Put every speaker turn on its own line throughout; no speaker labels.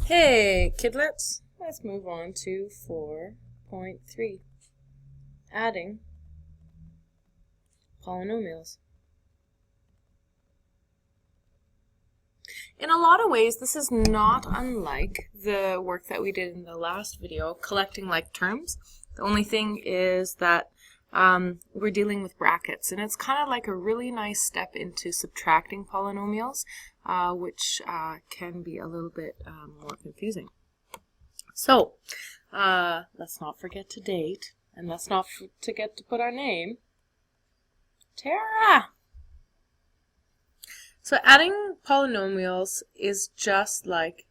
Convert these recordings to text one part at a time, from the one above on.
Hey, kidlets, let's move on to 4.3, adding polynomials. In a lot of ways, this is not unlike the work that we did in the last video, collecting like terms. The only thing is that we're dealing with brackets, and it's kind of like a really nice step into subtracting polynomials, which can be a little bit more confusing. So, let's not forget to date, and let's not forget to put our name. Tara! So adding polynomials is just like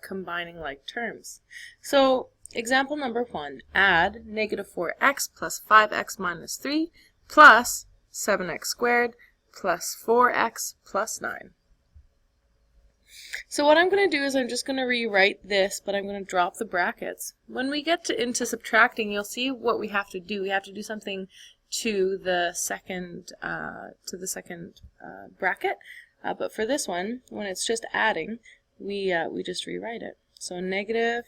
combining like terms. So example number 1, add negative 4x plus 5x minus 3 plus 7x squared plus 4x plus 9. So what I'm going to do is I'm just going to rewrite this, but I'm going to drop the brackets. When we get into subtracting, you'll see what we have to do. We have to do something to the second bracket. But for this one, when it's just adding, we just rewrite it. So negative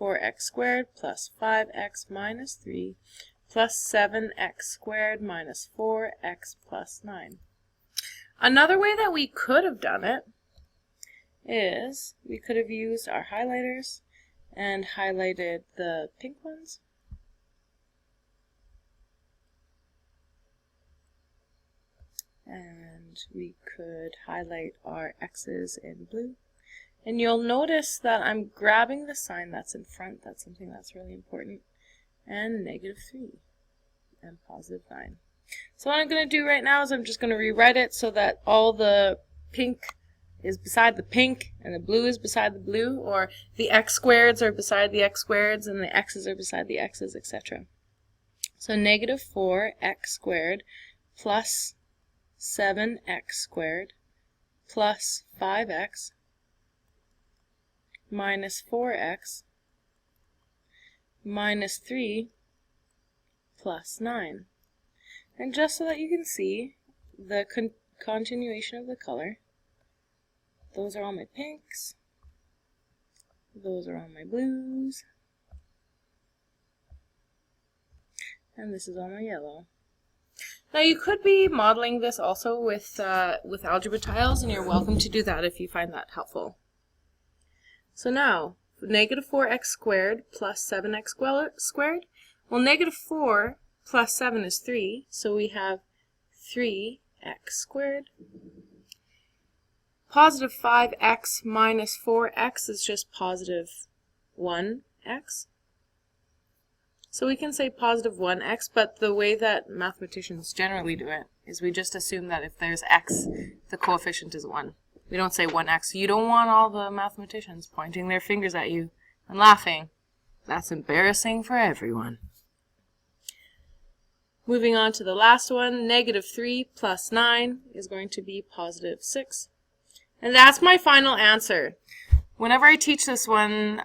4x squared plus 5x minus 3 plus 7x squared minus 4x plus 9. Another way that we could have done it is we could have used our highlighters and highlighted the pink ones. And we could highlight our x's in blue. And you'll notice that I'm grabbing the sign that's in front. That's something that's really important. And negative 3 and positive 9. So what I'm going to do right now is I'm just going to rewrite it so that all the pink is beside the pink and the blue is beside the blue, or the x squareds are beside the x squareds and the x's are beside the x's, etc. So negative 4x squared plus 7x squared plus 5x minus 4x minus 3 plus 9. And just so that you can see the continuation of the color, those are all my pinks, those are all my blues, and this is all my yellow. Now you could be modeling this also with algebra tiles, and you're welcome to do that if you find that helpful. So now, negative 4x squared plus 7x squared. Well, negative 4 plus 7 is 3, so we have 3x squared. Positive 5x minus 4x is just positive 1x. So we can say positive 1x, but the way that mathematicians generally do it is we just assume that if there's x, the coefficient is 1. We don't say 1x. You don't want all the mathematicians pointing their fingers at you and laughing. That's embarrassing for everyone. Moving on to the last one, negative 3 plus 9 is going to be positive 6. And that's my final answer. Whenever I teach this one,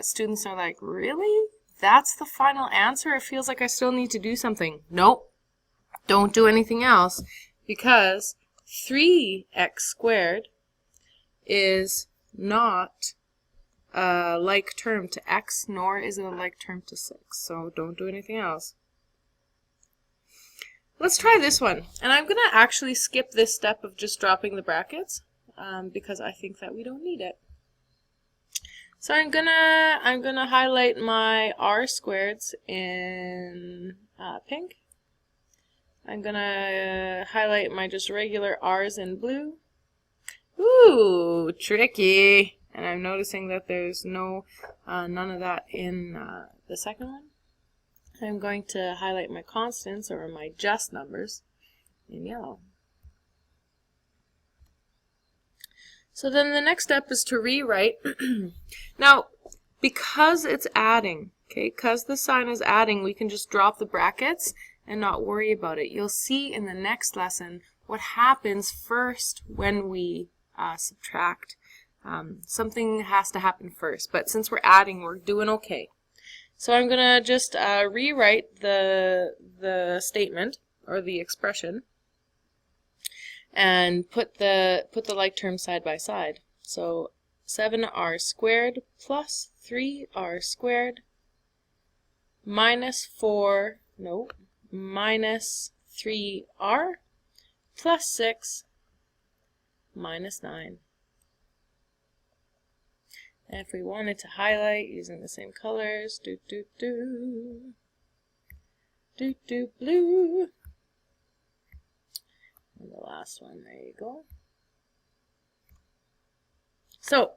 students are like, really? That's the final answer? It feels like I still need to do something. Nope. Don't do anything else, because 3x squared is not a like term to x, nor is it a like term to 6. So don't do anything else. Let's try this one. And I'm going to actually skip this step of just dropping the brackets because I think that we don't need it. So I'm gonna highlight my r squareds in pink. I'm gonna highlight my just regular r's in blue. Ooh, tricky! And I'm noticing that there's none of that in the second one. I'm going to highlight my constants, or my just numbers, in yellow. So then the next step is to rewrite. Now, because it's adding, okay, because the sign is adding, we can just drop the brackets and not worry about it. You'll see in the next lesson what happens first when we subtract. Something has to happen first, but since we're adding, we're doing okay. So I'm going to just rewrite the statement, or the expression. and put the like terms side by side. So 7r squared plus 3r squared minus 3r plus 6 minus 9. And if we wanted to highlight using the same colors, blue. And the last one, there you go. So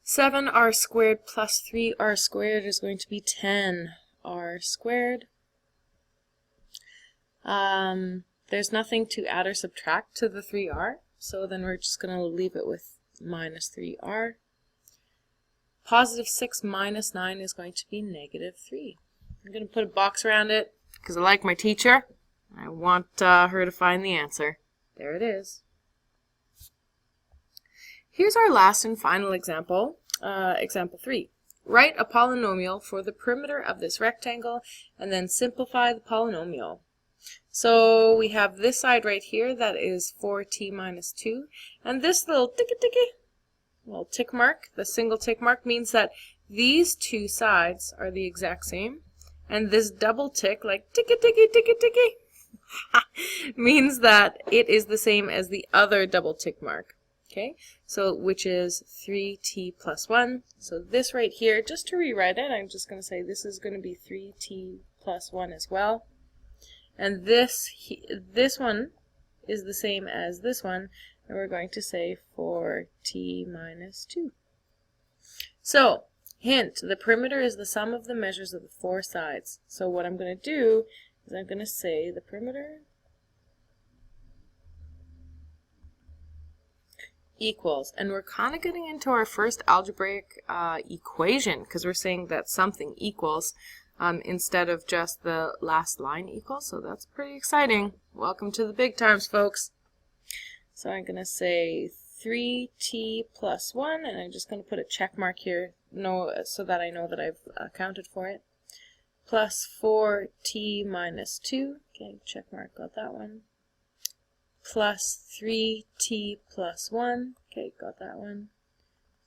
7r squared plus 3r squared is going to be 10r squared. There's nothing to add or subtract to the 3r, so then we're just going to leave it with minus 3r. Positive 6 minus 9 is going to be negative 3. I'm going to put a box around it because I like my teacher. I want her to find the answer. There it is. Here's our last and final example, example 3. Write a polynomial for the perimeter of this rectangle and then simplify the polynomial. So we have this side right here that is 4t minus 2, and this little little tick mark, the single tick mark, means that these two sides are the exact same, and this double tick, like ticky means that it is the same as the other double tick mark. Okay, so which is 3t plus 1. So this right here, just to rewrite it, I'm just going to say this is going to be 3t plus 1 as well. And this one is the same as this one, and we're going to say 4t minus 2. So, hint, the perimeter is the sum of the measures of the four sides. So what I'm going to do is I'm going to say the perimeter equals, and we're kind of getting into our first algebraic equation because we're saying that something equals instead of just the last line equals, so that's pretty exciting. Welcome to the big times, folks. So I'm going to say 3t plus 1, and I'm just going to put a check mark here so that I know that I've accounted for it, plus 4t minus 2, okay, check mark, got that one, plus 3t plus 1, okay, got that one,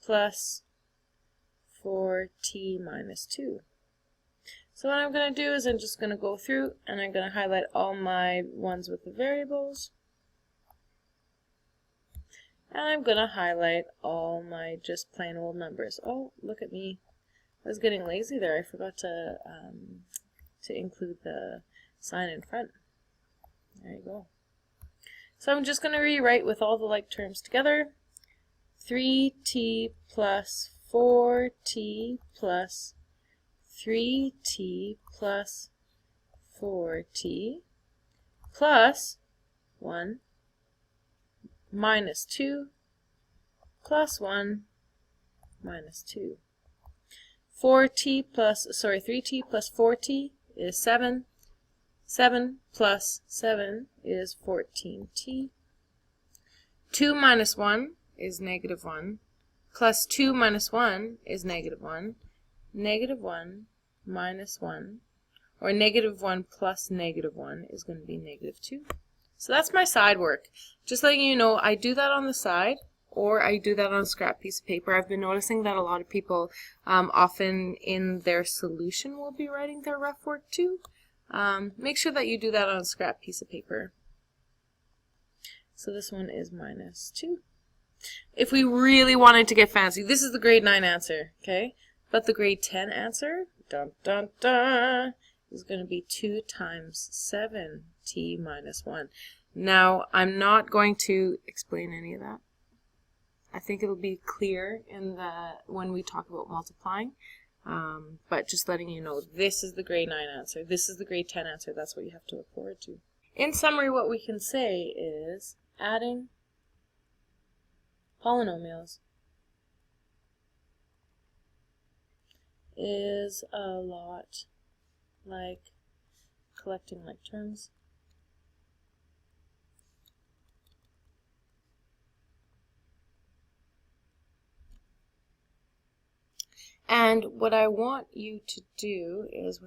plus 4t minus 2. So what I'm going to do is I'm just going to go through and I'm going to highlight all my ones with the variables. And I'm going to highlight all my just plain old numbers. Oh, look at me. I was getting lazy there. I forgot to include the sign in front. There you go. So I'm just going to rewrite with all the like terms together. 3t plus 4t plus 3t plus 4t plus 1 minus 2 plus 1 minus 2. 3t plus 4t is 7. 7 plus 7 is 14t. 2 minus 1 is negative 1. Plus 2 minus 1 is negative 1. Negative 1 minus 1, or negative 1 plus negative 1 is going to be negative 2. So that's my side work. Just letting you know, I do that on the side, or I do that on a scrap piece of paper. I've been noticing that a lot of people often in their solution will be writing their rough work too. Make sure that you do that on a scrap piece of paper. So this one is minus 2. If we really wanted to get fancy, this is the grade 9 answer, okay? But the grade 10 answer, dun dun dun, is going to be 2 times 7t minus 1. Now, I'm not going to explain any of that. I think it'll be clear in when we talk about multiplying. But just letting you know, this is the grade 9 answer. This is the grade 10 answer. That's what you have to look forward to. In summary, what we can say is adding polynomials is a lot like collecting like terms. And what I want you to do is with